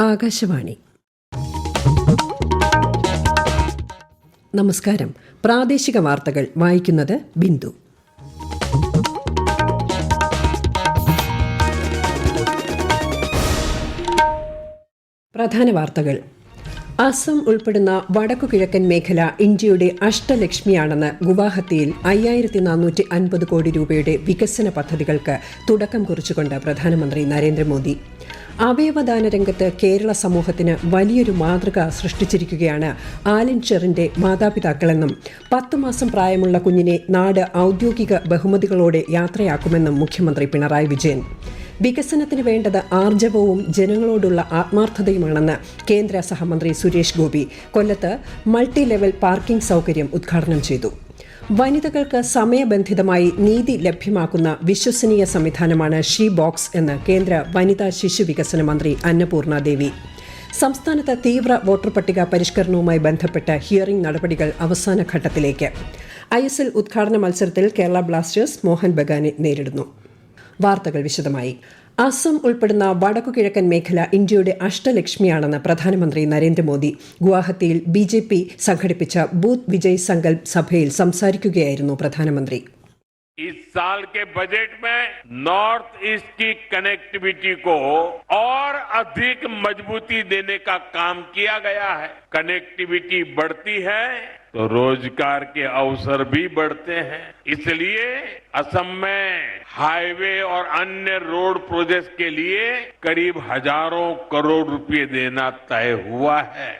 ആകാശവാണി. നമസ്കാരം. പ്രാദേശിക വാർത്തകൾ വായിക്കുന്നത് ബിന്ദു. പ്രധാന വാർത്തകൾ. അസം ഉൾപ്പെടുന്ന വടക്കുകിഴക്കൻ മേഖല ഇന്ത്യയുടെ അഷ്ടലക്ഷ്മിയാണെന്ന് ഗുവാഹത്തിയിൽ 5450 കോടി രൂപയുടെ വികസന പദ്ധതികൾക്ക് തുടക്കം കുറിച്ചുകൊണ്ട് പ്രധാനമന്ത്രി നരേന്ദ്രമോദി. അവയവദാന രംഗത്ത് കേരള സമൂഹത്തിന് വലിയൊരു മാതൃക സൃഷ്ടിച്ചിരിക്കുകയാണ് ആലിൻ ഷെറിന്റെ മാതാപിതാക്കളെന്നും 10 മാസം പ്രായമുള്ള കുഞ്ഞിനെ നാട് ഔദ്യോഗിക ബഹുമതികളോടെ യാത്രയാക്കുമെന്നും മുഖ്യമന്ത്രി പിണറായി വിജയൻ. വികസനത്തിന് വേണ്ടത് ആർജവവും ജനങ്ങളോടുള്ള ആത്മാർത്ഥതയുമാണെന്ന് കേന്ദ്ര സഹമന്ത്രി സുരേഷ് ഗോപി കൊല്ലത്ത് മൾട്ടി ലെവൽ പാർക്കിംഗ് സൗകര്യം ഉദ്ഘാടനം ചെയ്തു. വനിതകൾക്ക് സമയബന്ധിതമായി നീതി ലഭ്യമാക്കുന്ന വിശ്വസനീയ സംവിധാനമാണ് ഷീ ബോക്സ് എന്ന് കേന്ദ്ര വനിതാ ശിശു വികസന മന്ത്രി അന്നപൂർണ ദേവി. സംസ്ഥാനത്ത് തീവ്ര വോട്ടർ പട്ടിക പരിഷ്കരണവുമായി ബന്ധപ്പെട്ട ഹിയറിംഗ് നടപടികൾ അവസാന ഘട്ടത്തിലേക്ക്. ISL ഉദ്ഘാടന മത്സരത്തിൽ കേരള ബ്ലാസ്റ്റേഴ്സ് മോഹൻ ബഗാനെ നേരിടുന്നു. വാർത്തകൾ വിശദമായി. അസം ഉൾപ്പെടുന്ന വടക്കുകിഴക്കൻ മേഖല ഇന്ത്യയുടെ അഷ്ടലക്ഷ്മിയാണെന്ന് പ്രധാനമന്ത്രി നരേന്ദ്രമോദി ഗുവാഹത്തിയിൽ BJP സംഘടിപ്പിച്ച ബൂത്ത് വിജയ് സങ്കൽപ് സഭയിൽ സംസാരിക്കുകയായിരുന്നു പ്രധാനമന്ത്രി. इस साल के बजट में नॉर्थ ईस्ट की कनेक्टिविटी को और अधिक मजबूती देने का काम किया गया है. कनेक्टिविटी बढ़ती है तो रोजगार के अवसर भी बढ़ते हैं. इसलिए असम में हाईवे और अन्य रोड प्रोजेक्ट्स के लिए करीब हजारों करोड़ रुपए देना तय हुआ है.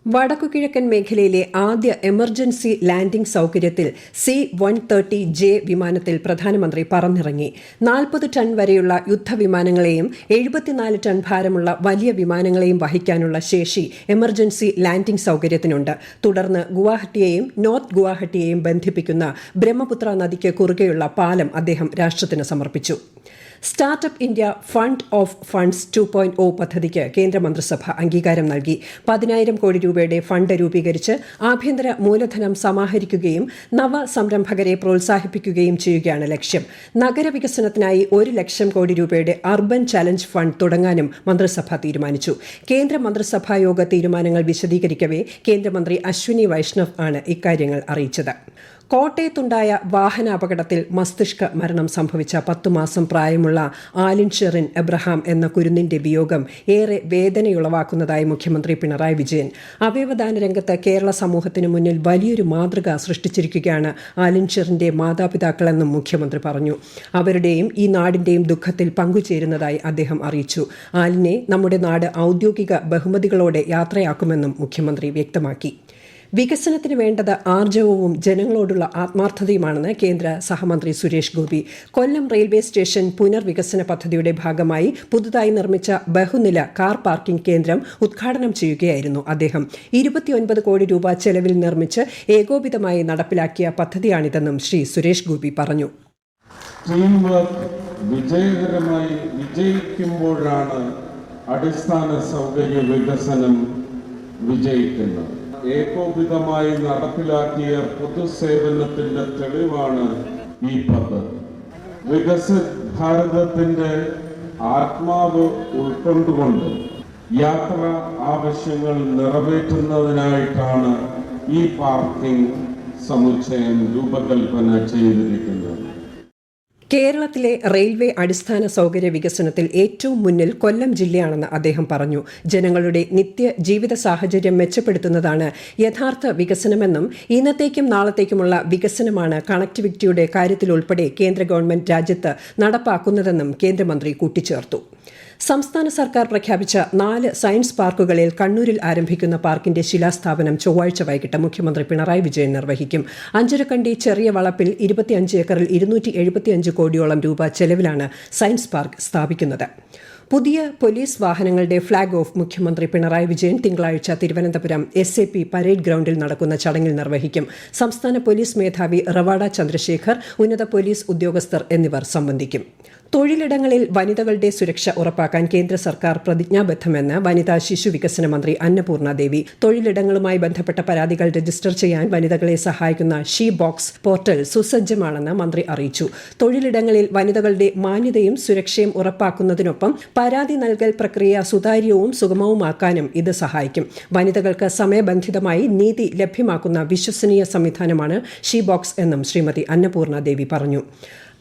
വടക്കുകിഴക്കൻ മേഖലയിലെ ആദ്യ എമർജൻസി ലാൻഡിംഗ് സൗകര്യത്തിൽ C-130J വിമാനത്തിൽ പ്രധാനമന്ത്രി പറന്നിറങ്ങി. 40 ടൺ വരെയുള്ള യുദ്ധവിമാനങ്ങളെയും 74 ടൺ ഭാരമുള്ള വലിയ വിമാനങ്ങളെയും വഹിക്കാനുള്ള ശേഷി എമർജൻസി ലാൻഡിംഗ് സൗകര്യത്തിനുണ്ട്. തുടർന്ന് ഗുവാഹട്ടിയെയും നോർത്ത് ഗുവാഹട്ടിയെയും ബന്ധിപ്പിക്കുന്ന ബ്രഹ്മപുത്ര നദിക്ക് കുറുകെയുള്ള പാലം അദ്ദേഹം രാഷ്ട്രത്തിന് സമർപ്പിച്ചു. Startup India fund of funds 2.0 പദ്ധതിക്ക് കേന്ദ്രമന്ത്രിസഭ അംഗീകാരം നൽകി. 10,000 കോടി രൂപയുടെ ഫണ്ട് രൂപീകരിച്ച് ആഭ്യന്തര മൂലധനം സമാഹരിക്കുകയും നവസംരംഭകരെ പ്രോത്സാഹിപ്പിക്കുകയും ചെയ്യുകയാണ് ലക്ഷ്യം. നഗരവികസനത്തിനായി 1 ലക്ഷം കോടി രൂപയുടെ അർബൻ ചലഞ്ച് ഫണ്ട് തുടങ്ങാനും മന്ത്രിസഭ തീരുമാനിച്ചു. കേന്ദ്ര മന്ത്രിസഭാ യോഗ തീരുമാനങ്ങൾ വിശദീകരിക്കവെ കേന്ദ്രമന്ത്രി അശ്വിനി വൈഷ്ണവ് ആണ് ഇക്കാര്യങ്ങൾ അറിയിച്ചത്. കോട്ടയത്തുണ്ടായ വാഹനാപകടത്തിൽ മസ്തിഷ്ക മരണം സംഭവിച്ച 10 മാസം പ്രായമുള്ള ആലിൻ ഷെറിൻ എബ്രഹാം എന്ന കുരുന്നിന്റെ വിയോഗം ഏറെ വേദനയുളവാക്കുന്നതായി മുഖ്യമന്ത്രി പിണറായി വിജയൻ. അവയവദാന രംഗത്ത് കേരള സമൂഹത്തിന് മുന്നിൽ വലിയൊരു മാതൃക സൃഷ്ടിച്ചിരിക്കുകയാണ് ആലിൻ ഷെറിന്റെ മാതാപിതാക്കളെന്നും മുഖ്യമന്ത്രി പറഞ്ഞു. അവരുടെയും ഈ നാടിന്റെയും ദുഃഖത്തിൽ പങ്കുചേരുന്നതായി അദ്ദേഹം അറിയിച്ചു. ആലിനെ നമ്മുടെ നാട് ഔദ്യോഗിക ബഹുമതികളോടെ യാത്രയാക്കുമെന്നും മുഖ്യമന്ത്രി വ്യക്തമാക്കി. വികസനത്തിന് വേണ്ടത് ആർജവവും ജനങ്ങളോടുള്ള ആത്മാർത്ഥതയുമാണെന്ന് കേന്ദ്ര സഹമന്ത്രി സുരേഷ് ഗോപി. കൊല്ലം റെയിൽവേ സ്റ്റേഷൻ പുനർവികസന പദ്ധതിയുടെ ഭാഗമായി പുതുതായി നിർമ്മിച്ച ബഹുനില കാർ പാർക്കിംഗ് കേന്ദ്രം ഉദ്ഘാടനം ചെയ്യുകയായിരുന്നു അദ്ദേഹം. 29 കോടി രൂപ ചെലവിൽ നിർമ്മിച്ച് ഏകോപിതമായി നടപ്പിലാക്കിയ പദ്ധതിയാണിതെന്നും ശ്രീ സുരേഷ് ഗോപി പറഞ്ഞു. ടീം വർക്ക് വിജയകരമായി വിജയിക്കുമ്പോഴാണ് അടിസ്ഥാന സൗകര്യ വികസനം വിജയിക്കുന്നത്. ഏകോപിതമായി നടപ്പിലാക്കിയ പൊതുസേവനത്തിന്റെ തെളിവാണ് ഈ പദ്ധതി. വികസിത് ഭാരതത്തിന്റെ ആത്മാവ് ഉൾക്കൊണ്ടുകൊണ്ട് യാത്രാ ആവശ്യങ്ങൾ നിറവേറ്റുന്നതിനായിട്ടാണ് ഈ പാർക്കിംഗ് സമുച്ചയം രൂപകൽപ്പന ചെയ്തിരിക്കുന്നത്. കേരളത്തിലെ റെയിൽവേ അടിസ്ഥാന സൗകര്യ വികസനത്തിൽ ഏറ്റവും മുന്നിൽ കൊല്ലം ജില്ലയാണെന്ന് അദ്ദേഹം പറഞ്ഞു. ജനങ്ങളുടെ നിത്യ ജീവിത സാഹചര്യം മെച്ചപ്പെടുത്തുന്നതാണ് യഥാർത്ഥ വികസനമെന്നും ഇന്നത്തേക്കും നാളത്തേക്കുമുള്ള വികസനമാണ് കണക്ടിവിറ്റിയുടെ കാര്യത്തിലുൾപ്പെടെ കേന്ദ്ര ഗവൺമെന്റ് രാജ്യത്ത് നടപ്പാക്കുന്നതെന്നും കേന്ദ്രമന്ത്രി കൂട്ടിച്ചേർത്തു. സംസ്ഥാന സർക്കാർ പ്രഖ്യാപിച്ച 4 സയൻസ് പാർക്കുകളിൽ കണ്ണൂരിൽ ആരംഭിക്കുന്ന പാർക്കിന്റെ ശിലാസ്ഥാപനം ചൊവ്വാഴ്ച വൈകിട്ട് മുഖ്യമന്ത്രി പിണറായി വിജയൻ നിർവഹിക്കും. അഞ്ചരക്കണ്ടി ചെറിയ വളപ്പിൽ 25 ഏക്കറിൽ 275 കോടിയോളം രൂപ ചെലവിലാണ് സയൻസ് പാർക്ക് സ്ഥാപിക്കുന്നത്. പുതിയ പോലീസ് വാഹനങ്ങളുടെ ഫ്ളാഗ് ഓഫ് മുഖ്യമന്ത്രി പിണറായി വിജയൻ തിങ്കളാഴ്ച തിരുവനന്തപുരം SAP പരേഡ് ഗ്രൌണ്ടിൽ നടക്കുന്ന ചടങ്ങിൽ നിർവഹിക്കും. സംസ്ഥാന പോലീസ് മേധാവി റവാഡ ചന്ദ്രശേഖർ, ഉന്നത പോലീസ് ഉദ്യോഗസ്ഥർ എന്നിവർ സംബന്ധിക്കും. തൊഴിലിടങ്ങളിൽ വനിതകളുടെ സുരക്ഷ ഉറപ്പാക്കാൻ കേന്ദ്ര സർക്കാർ പ്രതിജ്ഞാബദ്ധമെന്ന് വനിതാ ശിശു വികസന മന്ത്രി അന്നപൂർണ ദേവി. തൊഴിലിടങ്ങളുമായി ബന്ധപ്പെട്ട പരാതികൾ രജിസ്റ്റർ ചെയ്യാൻ വനിതകളെ സഹായിക്കുന്ന ഷീ ബോക്സ് പോർട്ടൽ സുസജ്ജമാണെന്ന് മന്ത്രി അറിയിച്ചു. തൊഴിലിടങ്ങളിൽ വനിതകളുടെ മാന്യതയും സുരക്ഷയും ഉറപ്പാക്കുന്നതിനൊപ്പം പരാതി നൽകൽ പ്രക്രിയ സുതാര്യവും സുഗമവുമാക്കാനും ഇത് സഹായിക്കും. വനിതകൾക്ക് സമയബന്ധിതമായി നീതി ലഭ്യമാക്കുന്ന വിശ്വസനീയ സംവിധാനമാണ് ഷീ ബോക്സ് എന്നും ശ്രീമതി അന്നപൂർണ ദേവി പറഞ്ഞു.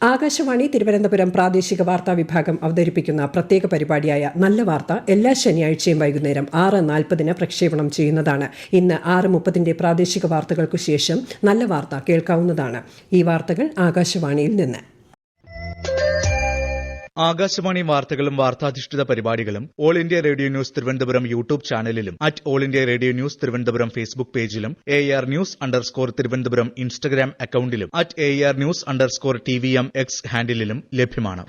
ആകാശവാണി തിരുവനന്തപുരം പ്രാദേശിക വാർത്താ വിഭാഗം അവതരിപ്പിക്കുന്ന പ്രത്യേക പരിപാടിയായ നല്ല വാർത്ത എല്ലാ ശനിയാഴ്ചയും വൈകുന്നേരം 6:40 പ്രക്ഷേപണം ചെയ്യുന്നതാണ്. ഇന്ന് 6:30 പ്രാദേശിക വാർത്തകൾക്കു ശേഷം നല്ല വാർത്ത കേൾക്കാവുന്നതാണ്. ഈ വാർത്തകൾ ആകാശവാണിയിൽ നിന്ന്. ആകാശവാണി വാർത്തകളും വാർത്താധിഷ്ഠിത പരിപാടികളും all India radio news Thiruvananthapuram YouTube ചാനലിലും all India radio news Thiruvananthapuram Facebook പേജിലും AR News_ തിരുവനന്തപുരം ഇൻസ്റ്റഗ്രാം അക്കൌണ്ടിലും AR News_TVM X ഹാൻഡിലും ലഭ്യമാണ്.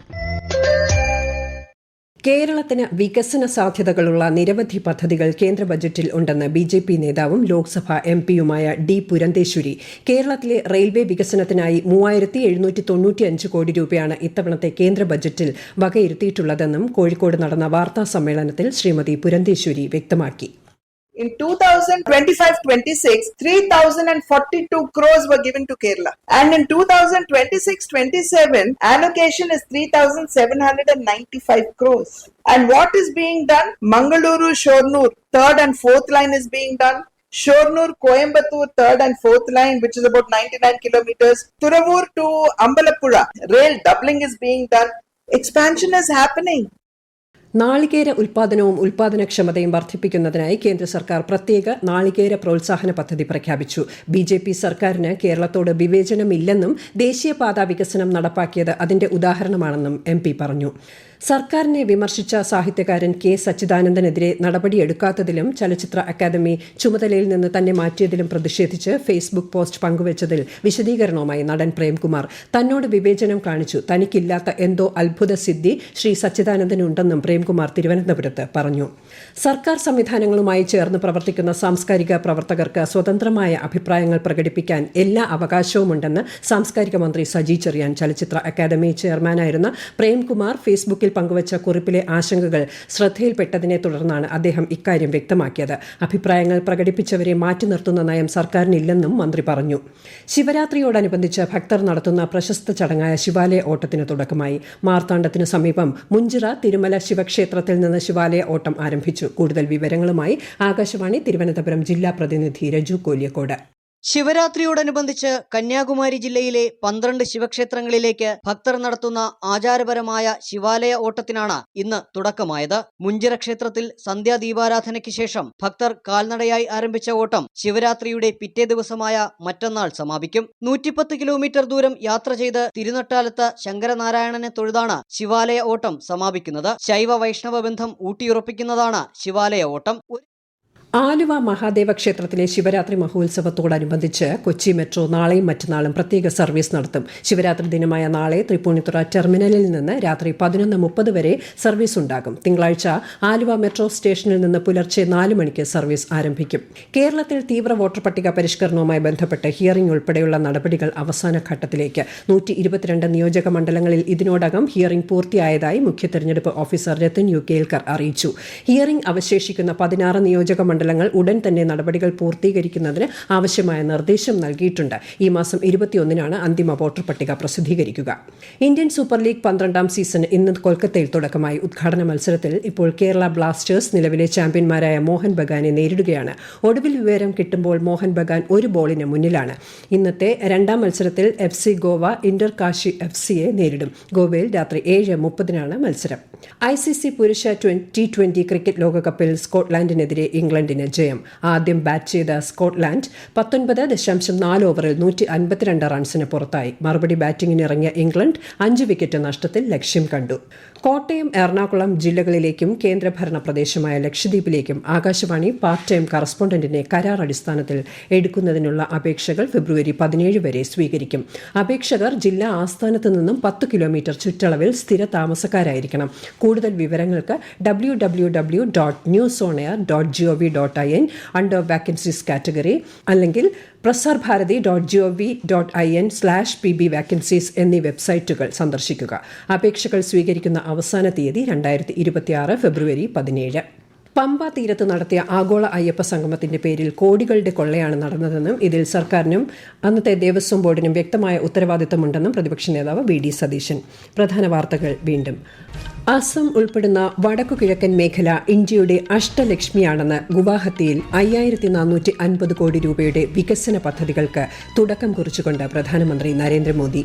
കേരളത്തിന് വികസന സാധ്യതകളുള്ള നിരവധി പദ്ധതികൾ കേന്ദ്ര ബജറ്റിൽ ഉണ്ടെന്ന് BJP നേതാവും ലോക്സഭാ MPയുമായ D. പുരന്തേശ്വരി. കേരളത്തിലെ റെയിൽവേ വികസനത്തിനായി 3795 കോടി രൂപയാണ് ഇത്തവണത്തെ കേന്ദ്ര ബജറ്റിൽ വകയിരുത്തിയിട്ടുള്ളതെന്നും കോഴിക്കോട് നടന്ന വാർത്താ സമ്മേളനത്തിൽ ശ്രീമതി പുരന്തേശ്വരി വ്യക്തമാക്കി. In 2025-26, 3,042 crores were given to Kerala. And in 2026-27, allocation is 3,795 crores. And what is being done? Mangaluru-Shornur, 3rd and 4th line is being done. Shornur-Coimbatore, 3rd and 4th line, which is about 99 kilometers. Thuravur to Ambalappuzha, rail doubling is being done. Expansion is happening. നാളികേര ഉൽപാദനവും ഉൽപാദനക്ഷമതയും വർദ്ധിപ്പിക്കുന്നതിനായി കേന്ദ്ര സർക്കാർ പ്രത്യേക നാളികേര പ്രോത്സാഹന പദ്ധതി പ്രഖ്യാപിച്ചു. BJP സർക്കാരിന് കേരളത്തോട് വിവേചനമില്ലെന്നും ദേശീയപാതാ വികസനം നടപ്പാക്കിയത് അതിന്റെ ഉദാഹരണമാണെന്നും MP പറഞ്ഞു. സർക്കാരിനെ വിമർശിച്ച സാഹിത്യകാരൻ K. സച്ചിദാനന്ദനെതിരെ നടപടിയെടുക്കാത്തതിലും ചലച്ചിത്ര അക്കാദമി ചുമതലയിൽ നിന്ന് തന്നെ മാറ്റിയതിലും പ്രതിഷേധിച്ച് ഫേസ്ബുക്ക് പോസ്റ്റ് പങ്കുവച്ചതിൽ വിശദീകരണവുമായി നടൻ പ്രേംകുമാർ തന്നോട് വിവേചനം കാണിച്ചു, തനിക്കില്ലാത്ത എന്തോ അത്ഭുത സിദ്ധി ശ്രീ സച്ചിദാനന്ദനുണ്ടെന്നും പ്രേംകുമാർ തിരുവനന്തപുരത്ത് പറഞ്ഞു. സർക്കാർ സംവിധാനങ്ങളുമായി ചേർന്ന് പ്രവർത്തിക്കുന്ന സാംസ്കാരിക പ്രവർത്തകർക്ക് സ്വതന്ത്രമായ അഭിപ്രായങ്ങൾ പ്രകടിപ്പിക്കാൻ എല്ലാ അവകാശവുമുണ്ടെന്ന് സാംസ്കാരിക മന്ത്രി സജി ചെറിയാൻ. ചലച്ചിത്ര അക്കാദമി ചെയർമാനായിരുന്ന പ്രേംകുമാർ ഫേസ്ബുക്കിൽ പങ്കുവച്ച കുറിപ്പിലെ ആശങ്കകൾ ശ്രദ്ധയിൽപ്പെട്ടതിനെ തുടർന്നാണ് അദ്ദേഹം ഇക്കാര്യം വ്യക്തമാക്കിയത്. അഭിപ്രായങ്ങൾ പ്രകടിപ്പിച്ചവരെ മാറ്റി നിർത്തുന്ന നയം സർക്കാരിനില്ലെന്നും മന്ത്രി പറഞ്ഞു. ശിവരാത്രിയോടനുബന്ധിച്ച് ഭക്തർ നടത്തുന്ന പ്രശസ്ത ചടങ്ങായ ശിവാലയ ഓട്ടത്തിന് തുടക്കമായി. മാർത്താണ്ഡത്തിനു സമീപം മുഞ്ചിറ തിരുമല ശിവക്ഷേത്രത്തിൽ നിന്ന് ശിവാലയ ഓട്ടം ആരംഭിച്ചു. കൂടുതൽ വിവരങ്ങളുമായി ആകാശവാണി തിരുവനന്തപുരം ജില്ലാ പ്രതിനിധി രജു കോലിയക്കോട്. ശിവരാത്രിയോടനുബന്ധിച്ച് കന്യാകുമാരി ജില്ലയിലെ 12 ശിവക്ഷേത്രങ്ങളിലേക്ക് ഭക്തർ നടത്തുന്ന ആചാരപരമായ ശിവാലയ ഓട്ടത്തിനാണ് ഇന്ന് തുടക്കമായത്. മുഞ്ചിറ ക്ഷേത്രത്തിൽ സന്ധ്യാദീപാരാധനയ്ക്ക് ശേഷം ഭക്തർ കാൽനടയായി ആരംഭിച്ച ഓട്ടം ശിവരാത്രിയുടെ പിറ്റേ ദിവസമായ മറ്റന്നാൾ സമാപിക്കും. 110 കിലോമീറ്റർ ദൂരം യാത്ര ചെയ്ത് തിരുനട്ടാലത്ത് ശങ്കരനാരായണനെ തൊഴുതാണ് ശിവാലയ ഓട്ടം സമാപിക്കുന്നത്. ശൈവ വൈഷ്ണവ ബന്ധം ഊട്ടിയുറപ്പിക്കുന്നതാണ് ശിവാലയ ഓട്ടം. ആലുവ മഹാദേവ ക്ഷേത്രത്തിലെ ശിവരാത്രി മഹോത്സവത്തോടനുബന്ധിച്ച് കൊച്ചി മെട്രോ നാളെയും മറ്റന്നാളും പ്രത്യേക സർവീസ് നടത്തും. ശിവരാത്രി ദിനമായ നാളെ തൃപ്പൂണിത്തുറ ടെർമിനലിൽ നിന്ന് രാത്രി 11:30 വരെ സർവീസ് ഉണ്ടാകും. തിങ്കളാഴ്ച ആലുവ മെട്രോ സ്റ്റേഷനിൽ നിന്ന് പുലർച്ചെ 4 മണിക്ക് സർവീസ് ആരംഭിക്കും. കേരളത്തിൽ തീവ്ര വോട്ടർ പട്ടിക പരിഷ്കരണവുമായി ബന്ധപ്പെട്ട് ഹിയറിംഗ് ഉൾപ്പെടെയുള്ള നടപടികൾ അവസാന ഘട്ടത്തിലേക്ക്. 122 നിയോജക മണ്ഡലങ്ങളിൽ ഇതിനോടകം ഹിയറിംഗ് പൂർത്തിയായതായി മുഖ്യ തെരഞ്ഞെടുപ്പ് ഓഫീസർ രത്തൻ യു കേൽക്കർ അറിയിച്ചു. ഹിയറിംഗ് അവശേഷിക്കുന്ന 16 നിയോജക മണ്ഡലങ്ങൾ ഉടൻ തന്നെ നടപടികൾ പൂർത്തീകരിക്കുന്നതിന് ആവശ്യമായ നിർദ്ദേശം നൽകിയിട്ടുണ്ട്. ഈ മാസം 21-നാണ് അന്തിമ വോട്ടർ പട്ടിക പ്രസിദ്ധീകരിക്കുക. ഇന്ത്യൻ സൂപ്പർ ലീഗ് 12ാം സീസൺ ഇന്ന് കൊൽക്കത്തയിൽ തുടക്കമായി. ഉദ്ഘാടന മത്സരത്തിൽ ഇപ്പോൾ കേരള ബ്ലാസ്റ്റേഴ്സ് നിലവിലെ ചാമ്പ്യന്മാരായ മോഹൻ ബഗാനെ നേരിടുകയാണ്. ഒടുവിൽ വിവരം കിട്ടുമ്പോൾ മോഹൻ ബഗാൻ 1 ബോളിന് മുന്നിലാണ്. ഇന്നത്തെ 2ാം മത്സരത്തിൽ FC ഗോവ ഇന്റർ കാശി FCയെ നേരിടും. ഗോവയിൽ രാത്രി 7:30-നാണ് മത്സരം. ICC പുരുഷ T20 ക്രിക്കറ്റ് ലോകകപ്പിൽ സ്കോട്ട്ലാൻഡിനെതിരെ ഇംഗ്ലണ്ടിന് ജയം. ആദ്യം ബാറ്റ് ചെയ്ത സ്കോട്ട്ലാൻഡ് 19.4 ഓവറിൽ 152 റൺസിന് പുറത്തായി. മറുപടി ബാറ്റിംഗിനിറങ്ങിയ ഇംഗ്ലണ്ട് 5 വിക്കറ്റ് നഷ്ടത്തിൽ ലക്ഷ്യം കണ്ടു. കോട്ടയം, എറണാകുളം ജില്ലകളിലേക്കും കേന്ദ്രഭരണ പ്രദേശമായ ലക്ഷദ്വീപിലേക്കും ആകാശവാണി പാർട്ട് ടൈം കറസ്പോണ്ടന്റിനെ കരാർ അടിസ്ഥാനത്തിൽ എടുക്കുന്നതിനുള്ള അപേക്ഷകൾ ഫെബ്രുവരി 17 വരെ സ്വീകരിക്കും. അപേക്ഷകർ ജില്ലാ ആസ്ഥാനത്ത് നിന്നും 10 കിലോമീറ്റർ ചുറ്റളവിൽ സ്ഥിര താമസക്കാരായിരിക്കണം. കൂടുതൽ വിവരങ്ങൾക്ക് www.newsonair.gov.in അണ്ടർ വാക്കൻസീസ് കാറ്റഗറി അല്ലെങ്കിൽ prasarbharati.gov.in/pb vacancies എന്നീ വെബ്സൈറ്റുകൾ സന്ദർശിക്കുക. അപേക്ഷകൾ സ്വീകരിക്കുന്ന അവസാന തീയതി 2026 ഫെബ്രുവരി 17. പമ്പ തീരത്ത് നടത്തിയ ആഗോള അയ്യപ്പ സംഗമത്തിന്റെ പേരിൽ കോടികളുടെ കൊള്ളയാണ് നടന്നതെന്നും ഇതിൽ സർക്കാരിനും അന്നത്തെ ദേവസ്വം ബോർഡിനും വ്യക്തമായ ഉത്തരവാദിത്തമുണ്ടെന്നും പ്രതിപക്ഷ നേതാവ് VD സതീശൻ. പ്രധാന വാർത്തകൾ വീണ്ടും. അസം ഉൾപ്പെടുന്ന വടക്കുകിഴക്കൻ മേഖല ഇന്ത്യയുടെ അഷ്ടലക്ഷ്മിയാണെന്ന് ഗുവാഹത്തിയിൽ 5450 കോടി രൂപയുടെ വികസന പദ്ധതികൾക്ക് തുടക്കം കുറിച്ചുകൊണ്ട് പ്രധാനമന്ത്രി നരേന്ദ്രമോദി.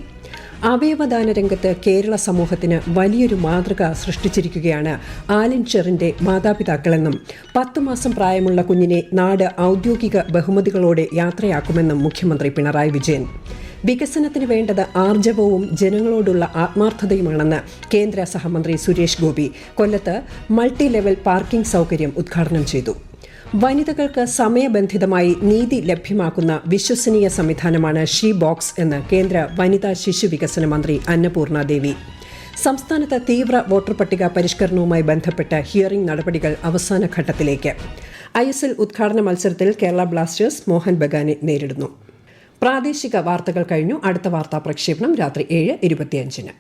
അവയവദാന രംഗത്ത് കേരള സമൂഹത്തിന് വലിയൊരു മാതൃക സൃഷ്ടിച്ചിരിക്കുകയാണ് ആലിൻ ചെറിന്റെ മാതാപിതാക്കളെന്നും 10 മാസം പ്രായമുള്ള കുഞ്ഞിനെ നാട് ഔദ്യോഗിക ബഹുമതികളോടെ യാത്രയാക്കുമെന്നും മുഖ്യമന്ത്രി പിണറായി വിജയൻ. വികസനത്തിന് വേണ്ടത് ആർജവവും ജനങ്ങളോടുള്ള ആത്മാർത്ഥതയുമാണെന്ന് കേന്ദ്ര സഹമന്ത്രി സുരേഷ് ഗോപി കൊല്ലത്ത് മൾട്ടി ലെവൽ പാർക്കിംഗ് സൗകര്യം ഉദ്ഘാടനം ചെയ്തു. വനിതകൾക്ക് സമയബന്ധിതമായി നീതി ലഭ്യമാക്കുന്ന വിശ്വസനീയ സംവിധാനമാണ് ഷീ ബോക്സ് എന്ന് കേന്ദ്ര വനിതാ ശിശു വികസന മന്ത്രി അന്നപൂർണ ദേവി. സംസ്ഥാനത്ത് തീവ്ര വോട്ടർ പട്ടിക പരിഷ്കരണവുമായി ബന്ധപ്പെട്ട് ഹിയറിംഗ് നടപടികൾ അവസാന ഘട്ടത്തിലേക്ക്. ISL ഉദ്ഘാടന മത്സരത്തിൽ കേരള ബ്ലാസ്റ്റേഴ്സ് മോഹൻ ബഗാനെ നേരിടുന്നു. പ്രാദേശിക വാർത്തകൾ കഴിഞ്ഞു. അടുത്ത വാർത്താ പ്രക്ഷേപണം രാത്രി 7:25.